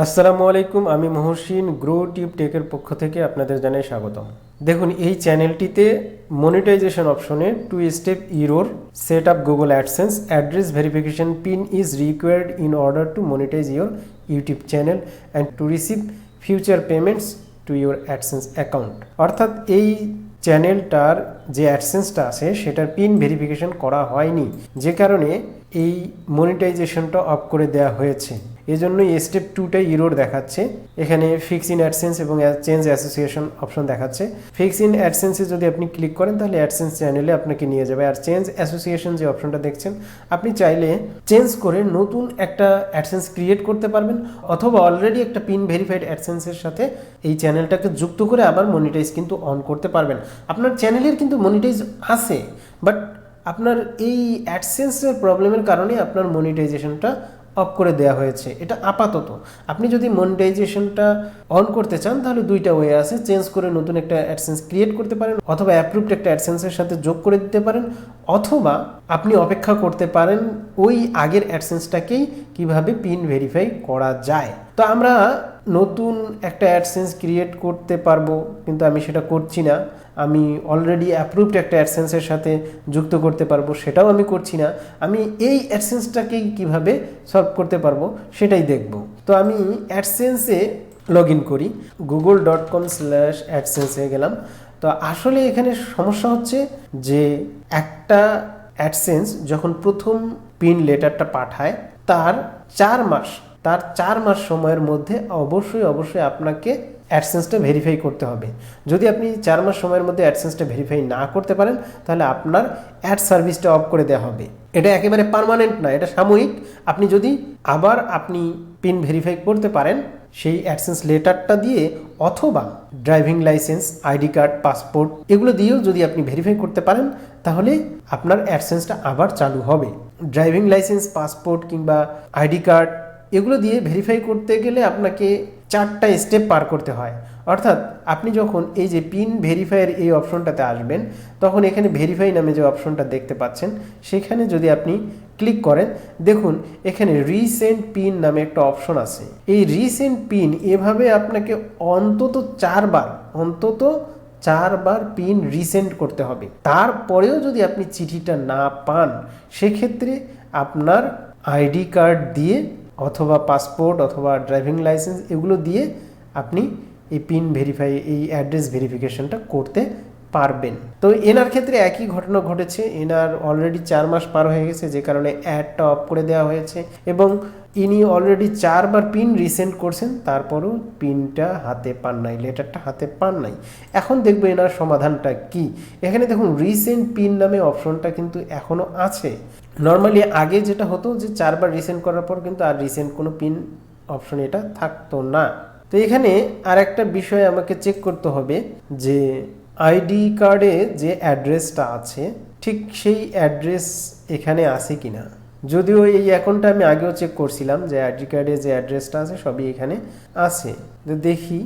আসসালামু আলাইকুম, আমি মহসিন গ্রো টিউব টেকের পক্ষ থেকে আপনাদের জানাই স্বাগতম। দেখুন, এই চ্যানেলটিতে মনিটাইজেশন অপশনে 2 step error set up Google AdSense address verification PIN is required in order to monetize your YouTube channel and to receive future payments to your AdSense account. অর্থাৎ এই চ্যানেলটার যে অ্যাডসেন্সটা আছে সেটার পিন ভেরিফিকেশন করা হয়নি, যে কারণে এই মনিটাইজেশনটা অফ করে দেওয়া হয়েছে। এজন্য স্টেপ 2টাই ইরোর দেখাচ্ছে। এখানে ফিক্স ইন অ্যাডসেন্স এবং চেঞ্জ অ্যাসোসিয়েশন অপশন দেখাচ্ছে। ফিক্স ইন অ্যাডসেন্সে যদি আপনি ক্লিক করেন তাহলে অ্যাডসেন্স চ্যানেলে আপনাকে নিয়ে যাবে। আর চেঞ্জ অ্যাসোসিয়েশন যে অপশনটা দেখছেন, আপনি চাইলে চেঞ্জ করে নতুন একটা অ্যাডসেন্স ক্রিয়েট করতে পারবেন, অথবা অলরেডি একটা পিন ভেরিফাইড অ্যাডসেন্সের সাথে এই চ্যানেলটাকে যুক্ত করে আবার মনিটাইজ কিন্তু অন করতে পারবেন। আপনার চ্যানেলের কিন্তু মনিটাইজ আছে, বাট আপনার এই অ্যাডসেন্সের প্রবলেমের কারণে আপনার মনিটাইজেশনটা অফ করে দেওয়া হয়েছে। এটা আপাতত। আপনি যদি মনিটাইজেশনটা অন করতে চান তাহলে দুইটা ওয়ে আছে। চেঞ্জ করে নতুন একটা অ্যাডসেন্স ক্রিয়েট করতে পারেন, অথবা অ্যাপ্রুভড একটা অ্যাডসেন্সের সাথে যোগ করে দিতে পারেন, অথবা আপনি অপেক্ষা করতে পারেন ওই আগের অ্যাডসেন্সটাকেই কিভাবে পিন ভেরিফাই করা যায়। তো আমরা নতুন একটা অ্যাডসেন্স ক্রিয়েট করতে পারবো, কিন্তু আমি সেটা করছি না। আমি অলরেডি অ্যাপ্রুভড একটা অ্যাডসেন্সের সাথে যুক্ত করতে পারবো, সেটাও আমি করছি না। আমি এই অ্যাডসেন্সটাকেই কিভাবে সলভ করতে পারবো সেটাই দেখব। তো আমি অ্যাডসেন্সে লগ ইন করি, google.com/adsense গেলাম। তো আসলে এখানে সমস্যা হচ্ছে যে একটা অ্যাডসেন্স যখন প্রথম পিন লেটারটা পাঠায় তার 4 মাস সময়ের মধ্যে অবশ্যই আপনাকে অ্যাডসেন্সটা ভেরিফাই করতে হবে। যদি আপনি 4 মাস সময়ের মধ্যে অ্যাডসেন্সটা ভেরিফাই না করতে পারেন তাহলে আপনার অ্যাড সার্ভিসটা অফ করে দেওয়া হবে। এটা একেবারে পার্মানেন্ট না, এটা সাময়িক। আপনি যদি আবার পিন ভেরিফাই করতে পারেন সেই অ্যাডসেন্স লেটারটা দিয়ে, অথবা driving licence, ID card, passport এগুলো দিয়েও যদি আপনি ভেরিফাই করতে পারেন তাহলে আপনার অ্যাডসেন্সটা আবার চালু হবে। ড্রাইভিং লাইসেন্স, পাসপোর্ট কিংবা আইডি কার্ড এগুলো দিয়ে ভেরিফাই করতে গেলে আপনাকে 4টা স্টেপ পার করতে হয়। অর্থাৎ আপনি যখন এই যে পিন ভেরিফাইয়ের এই অপশনটাতে আসবেন, তখন এখানে ভেরিফাই নামে যে অপশনটা দেখতে পাচ্ছেন সেখানে যদি আপনি ক্লিক করেন, দেখুন এখানে রিসেন্ট পিন নামে একটা অপশন আছে। এই রিসেন্ট পিন এভাবে আপনাকে অন্তত 4বার পিন রিসেন্ট করতে হবে। তারপরেও যদি আপনি চিঠিটা না পান, সেক্ষেত্রে আপনার আইডি কার্ড দিয়ে অথবা পাসপোর্ট অথবা ড্রাইভিং লাইসেন্স এগুলো দিয়ে আপনি এই পিন ভেরিফাই, এই অ্যাড্রেস ভেরিফিকেশনটা করতে পারবেন। তো এনার ক্ষেত্রে একই ঘটনা ঘটেছে। এনার অলরেডি 4 মাস পার হয়ে গেছে, যে কারণে অ্যাডটা অফ করে দেওয়া হয়েছে, এবং ইনি অলরেডি 4বার পিন রিসেন্ট করছেন, তারপরেও পিনটা হাতে পান নাই, লেটারটা হাতে পান নাই। এখন দেখবো এনার সমাধানটা কি। এখানে দেখুন রিসেন্ট পিন নামে অপশনটা কিন্তু এখনও আছে। নর্মালি আগে যেটা হতো যে 4বার রিসেন্ট করার পর কিন্তু আর রিসেন্ট কোনো পিন অপশন এটা থাকতো না। তো এখানে আর একটা বিষয় আমাকে চেক করতে হবে যে আইডি কার্ডে যে অ্যাড্রেসটা আছে ঠিক সেই অ্যাড্রেস এখানে আছে কিনা। যদিও এই অ্যাকাউন্টটা আমি আগেও চেক করছিলাম যে আইডি কার্ডে যে অ্যাড্রেসটা আছে সবই এখানে আছে। তো দেখি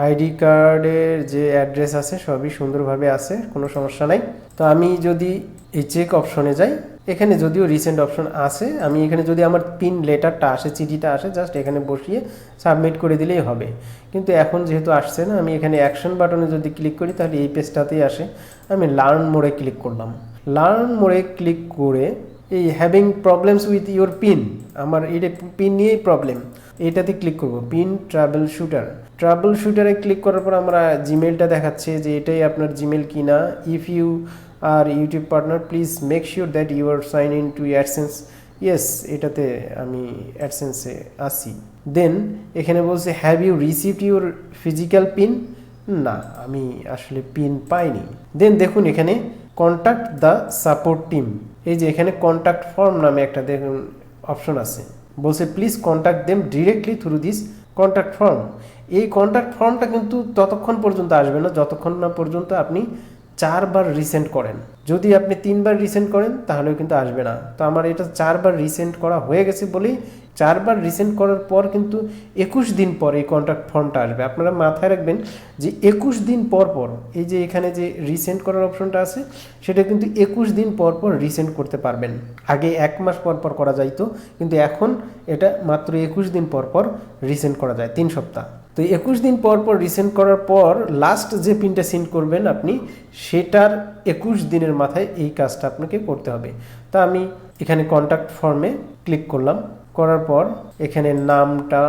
আইডি কার্ডের যে অ্যাড্রেস আছে সবই সুন্দরভাবে আছে, কোনো সমস্যা নাই। তো আমি যদি এই চেক অপশনে যাই, এখানে যদিও রিসেন্ট অপশন আছে, আমি এখানে যদি আমার পিন লেটারটা আসে, চিঠিটা আসে, জাস্ট এখানে বসিয়ে সাবমিট করে দিলেই হবে। কিন্তু এখন যেহেতু আসছে না, আমি এখানে অ্যাকশন বাটনে যদি ক্লিক করি তাহলে এই পেজটাতেই আসে। আমি লার্ন মোডে ক্লিক করলাম। লার্ন মোডে ক্লিক করে এই having problems with your pin, আমার এটা পিন নিয়েই প্রবলেম, এইটাতে ক্লিক করব। পিন ট্রাভেল শুটারে ক্লিক করার পর আমরা জিমেলটা দেখাচ্ছে যে এটাই আপনার জিমেল কিনা। If you are YouTube partner please make sure that you are sign in to AdSense. Yes, এটাতে আমি অ্যাডসেন্সে আসি। দেন এখানে বলছে have you received your physical PIN. না, আমি আসলে পিন পাইনি। দেন দেখুন এখানে কন্ট্যাক্ট দ্য সাপোর্ট টিম, এই যে এখানে কন্ট্যাক্ট ফর্ম নামে একটা দেখুন অপশন আছে, বলছে please contact them directly through this contact form. এই কন্ট্যাক্ট ফর্মটা কিন্তু ততক্ষণ পর্যন্ত আসবে না যতক্ষণ না পর্যন্ত আপনি 4বার রিসেন্ট করেন। যদি আপনি 3বার রিসেন্ট করেন তাহলেও কিন্তু আসবে না। তো আমার এটা 4বার রিসেন্ট করা হয়ে গেছে বলেই 4বার রিসেন্ড করার পর কিন্তু 21 দিন পর এই কন্ট্যাক্ট ফর্মটা আসবে। আপনারা মাথায় রাখবেন যে 21 দিন পর পর এই যে এখানে যে রিসেন্ড করার অপশনটা আছে সেটা কিন্তু 21 দিন পর পর রিসেন্ড করতে পারবেন। আগে 1 মাস পর পর করা যাইতো, কিন্তু এখন এটা মাত্র 21 দিন পর পর রিসেন্ড করা যায়, 3 সপ্তাহ। তো 21 দিন পর পর রিসেন্ড করার পর লাস্ট যে পিনটা সেন্ড করবেন আপনি, সেটার 21 দিনের মাথায় এই কাজটা আপনাকে করতে হবে। তা আমি এখানে কন্ট্যাক্ট ফর্মে ক্লিক করলাম, করার পর এখানে নামটা,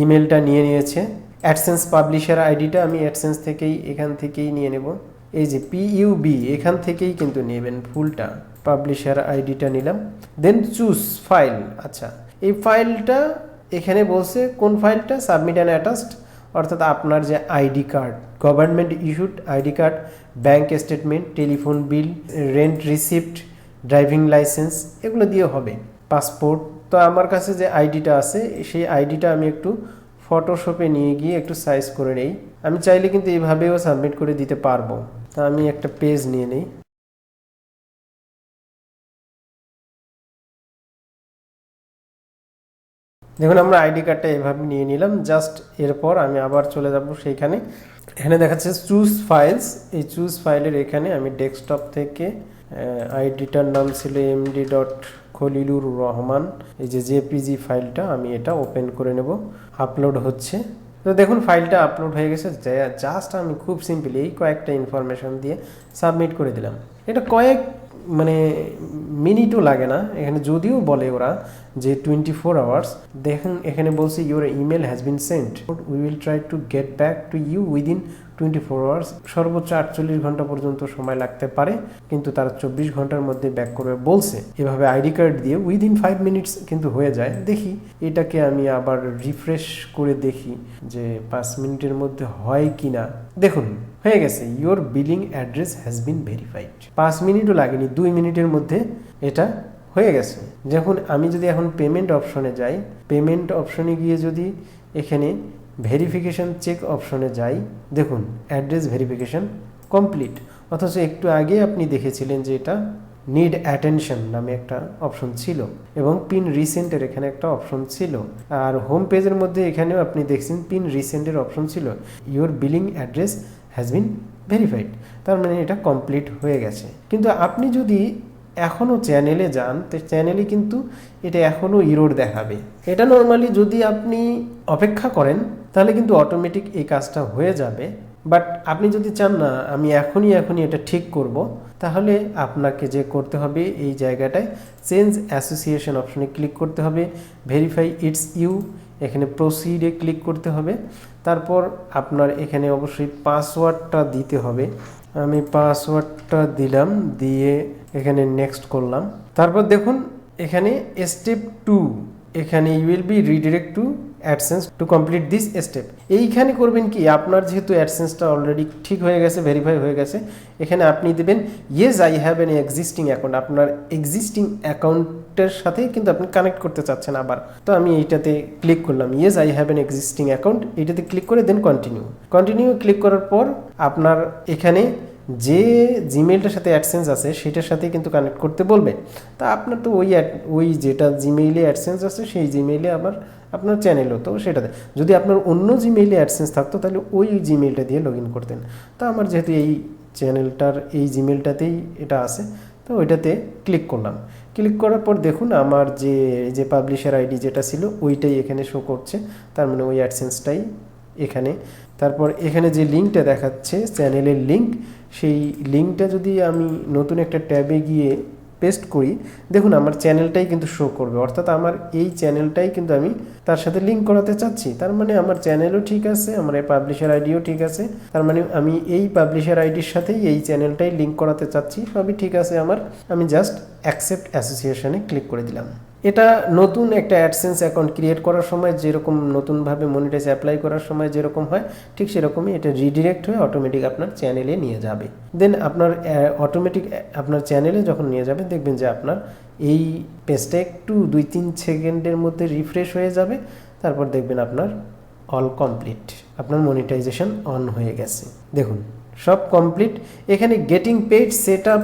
ইমেলটা নিয়ে নিয়েছে। অ্যাডসেন্স পাবলিশার আইডিটা আমি অ্যাডসেন্স থেকেই এখান থেকেই নিয়ে নেব, এই যে পিইউবি এখান থেকেই কিন্তু নেবেন ফুলটা। পাবলিশার আইডিটা নিলাম, দেন চুজ ফাইল। আচ্ছা, এই ফাইলটা এখানে বলছে কোন ফাইলটা, সাবমিট অ্যান্ড অ্যাটাচড, অর্থাৎ আপনার যে ID card, government issued ID card, bank statement, telephone bill, rent receipt, driving licence, এগুলো দিয়ে হবে। পাসপোর্ট। তো আমার কাছে যে আইডিটা আছে সেই আইডিটা আমি একটু ফটোশপে নিয়ে গিয়ে একটু সাইজ করে নেই। আমি চাইলে কিন্তু এইভাবেও সাবমিট করে দিতে পারবো। তা আমি একটা পেজ নিয়ে নেই। দেখুন আমরা আইডি কার্ডটা এভাবে নিয়ে নিলাম। জাস্ট এরপর আমি আবার চলে যাব সেইখানে, এখানে দেখাচ্ছে চুজ ফাইলস। এই চুজ ফাইলের এখানে আমি ডেস্কটপ থেকে আইডিটার নাম ছিল md.খলিলুর রহমান, এই যে জেপিজি ফাইলটা আমি এটা ওপেন করে নেব। আপলোড হচ্ছে। তো দেখুন ফাইলটা আপলোড হয়ে গেছে। জাস্ট আমি খুব সিম্পল এই কয়েকটা ইনফরমেশন দিয়ে সাবমিট করে দিলাম। এটা কয়েক মিনিটও লাগে না এখানে, যদিও বলে ওরা যে 24 আওয়ার্স। দেখুন এখানে বলছে your email has been sent, we will try to get back to you within 24 hours. সর্বোচ্চ 48 ঘন্টা পর্যন্ত সময় লাগতে পারে, কিন্তু তারা 24 ঘন্টার মধ্যে ব্যাক করবে বলছে। এভাবে আইডি কার্ড দিয়ে উইদিন 5 মিনিটস কিন্তু হয়ে যায়। দেখি এটাকে আমি আবার রিফ্রেশ করে দেখি যে 5 মিনিটের মধ্যে হয় কি না। দেখুন হয়ে গেছে, your billing address has been verified. 5 মিনিটও লাগেনি, 2 মিনিটের মধ্যে এটা হয়ে গেছে। যখন আমি যদি এখন পেমেন্ট অপশনে যাই, পেমেন্ট অপশনে গিয়ে যদি এখানে ভেরিফিকেশন চেক অপশনে যাই, দেখুন অ্যাড্রেস ভেরিফিকেশন কমপ্লিট। অথচ একটু আগে আপনি দেখেছিলেন যে এটা নিড অ্যাটেনশন নামে একটা অপশন ছিল এবং পিন রিসেন্টের এখানে একটা অপশন ছিল। আর হোম পেজের মধ্যে এখানেও আপনি দেখছেন পিন রিসেন্টের অপশন ছিল। Your billing address has been verified, তার মানে এটা কমপ্লিট হয়ে গেছে। কিন্তু আপনি যদি এখনও চ্যানেলে যান, তো চ্যানেলে কিন্তু এটা এখনও ইরোর দেখাবে। এটা নর্মালি যদি আপনি অপেক্ষা করেন তাহলে কিন্তু অটোমেটিক এই কাজটা হয়ে যাবে। বাট আপনি যদি চান না আমি এখনই এটা ঠিক করব, তাহলে আপনাকে যে করতে হবে এই জায়গাটায় চেঞ্জ অ্যাসোসিয়েশন অপশনে ক্লিক করতে হবে, ভেরিফাই ইটস ইউ, এখানে প্রসিডে ক্লিক করতে হবে। তারপর আপনার এখানে অবশ্যই পাসওয়ার্ডটা দিতে হবে। আমি পাসওয়ার্ডটা দিলাম, দিয়ে এখানে নেক্সট করলাম। তারপর দেখুন এখানে স্টেপ 2, এখানে you will be redirect to AdSense to complete this step. এইখানে করবেন কি, আপনার যেহেতু অ্যাডসেন্সটা অলরেডি ঠিক হয়ে গেছে, ভেরিফাই হয়ে গেছে, এখানে আপনি দেবেন yes I have an existing account. আপনার এক্সিস্টিং অ্যাকাউন্টের সাথে কিন্তু আপনি কানেক্ট করতে চাচ্ছেন আবার। তো আমি এইটাতে ক্লিক করলাম, yes I have an existing account, এইটাতে ক্লিক করে দেন কন্টিনিউ ক্লিক করার পর আপনার এখানে যে জিমেইলটার সাথে অ্যাডসেন্স আছে সেটার সাথে কিন্তু কানেক্ট করতে বলবে। তা আপনার তো ওই যেটা জিমেইলে অ্যাডসেন্স আছে সেই জিমেইলে আবার আপনার চ্যানেলও তো সেটাতে, যদি আপনার অন্য জিমেইলে অ্যাডসেন্স থাকতো তাহলে ওই জিমেইলটা দিয়ে লগ ইন করতেন। তা আমার যেহেতু এই চ্যানেলটার এই জিমেইলটাতেই এটা আছে, তো ওইটাতে ক্লিক করলাম। ক্লিক করার পর দেখুন আমার যে পাবলিশার আইডি যেটা ছিল ওইটাই এখানে শো করছে, তার মানে ওই অ্যাডসেন্সটাই এখানে। তারপর এখানে যে লিঙ্কটা দেখাচ্ছে চ্যানেলের লিঙ্ক, সেই লিঙ্কটা যদি আমি নতুন একটা ট্যাবে গিয়ে পেস্ট করি, দেখুন আমার চ্যানেলটাই কিন্তু শো করবে। অর্থাৎ আমার এই চ্যানেলটাই কিন্তু আমি তার সাথে লিঙ্ক করাতে চাচ্ছি। তার মানে আমার চ্যানেলও ঠিক আছে, আমার এই পাবলিশার আইডিও ঠিক আছে। তার মানে আমি এই পাবলিশার আইডির সাথেই এই চ্যানেলটাই লিঙ্ক করাতে চাচ্ছি, সবই ঠিক আছে আমার। আমি জাস্ট অ্যাকসেপ্ট অ্যাসোসিয়েশনে ক্লিক করে দিলাম। এটা নতুন একটা অ্যাডসেন্স অ্যাকাউন্ট ক্রিয়েট করার সময় যেরকম নতুনভাবে মনিটাইজ অ্যাপ্লাই করার সময় যেরকম হয়, ঠিক সেরকমই এটা রিডিরেক্ট হয়ে অটোমেটিক আপনার চ্যানেলে নিয়ে যাবে। দেন আপনার অটোমেটিক আপনার চ্যানেলে যখন নিয়ে যাবে দেখবেন যে আপনার এই পেজটা একটু 2-3 সেকেন্ডের মধ্যে রিফ্রেশ হয়ে যাবে। তারপর দেখবেন আপনার অল কমপ্লিট, আপনার মনিটাইজেশন অন হয়ে গেছে। দেখুন সব কমপ্লিট। এখানে getting paid set up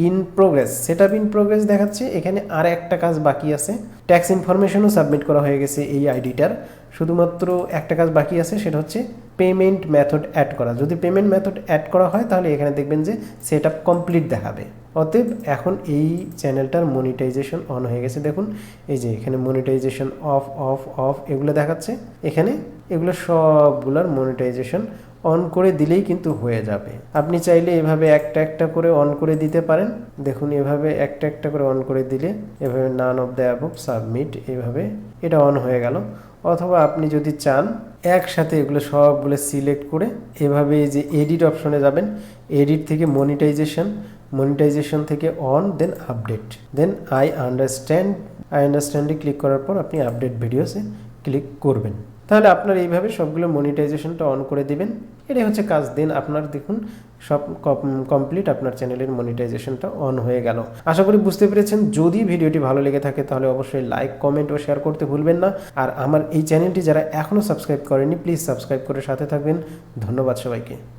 in progress, set up in progress দেখাচ্ছে। এখানে আর একটা কাজ বাকি আছে, ট্যাক্স ইনফরমেশনও সাবমিট করা হয়ে গেছে এই আইডিটার, শুধুমাত্র একটা কাজ বাকি আছে, সেটা হচ্ছে পেমেন্ট মেথড অ্যাড করা। যদি পেমেন্ট মেথড অ্যাড করা হয় তাহলে এখানে দেখবেন যে সেট আপ কমপ্লিট দেখাবে। অতএব এখন এই চ্যানেলটার মনিটাইজেশন অন হয়ে গেছে। দেখুন এই যে এখানে মনিটাইজেশন অফ অফ অফ এগুলো দেখাচ্ছে, এখানে এগুলো সবগুলোর মনিটাইজেশন অন করে দিলেই কিন্তু হয়ে যাবে। আপনি চাইলে এভাবে একটা একটা করে অন করে দিতে পারেন। দেখুন এভাবে একটা একটা করে অন করে দিলে এভাবে none of the above submit, এভাবে এটা অন হয়ে গেল। অথবা আপনি যদি চান একসাথে এগুলো সবগুলো সিলেক্ট করে এভাবে এই যে এডিট অপশনে যাবেন, এডিট থেকে মনিটাইজেশন থেকে on, then update, then I আন্ডারস্ট্যান্ডে ক্লিক করার পর আপনি আপডেট ভিডিওসে ক্লিক করবেন। তাহলে আপনার এইভাবে সবগুলো মনিটাইজেশনটা অন করে দিবেন। এটাই হচ্ছে কাজ। দেন আপনার দেখুন সব কমপ্লিট, আপনার চ্যানেলের মনিটাইজেশনটা অন হয়ে গেল। আশা করি বুঝতে পেরেছেন। যদি ভিডিওটি ভালো লেগে থাকে তাহলে অবশ্যই লাইক, কমেন্ট ও শেয়ার করতে ভুলবেন না। আর আমার এই চ্যানেলটি যারা এখনও সাবস্ক্রাইব করেনি প্লিজ সাবস্ক্রাইব করে সাথে থাকবেন। ধন্যবাদ সবাইকে।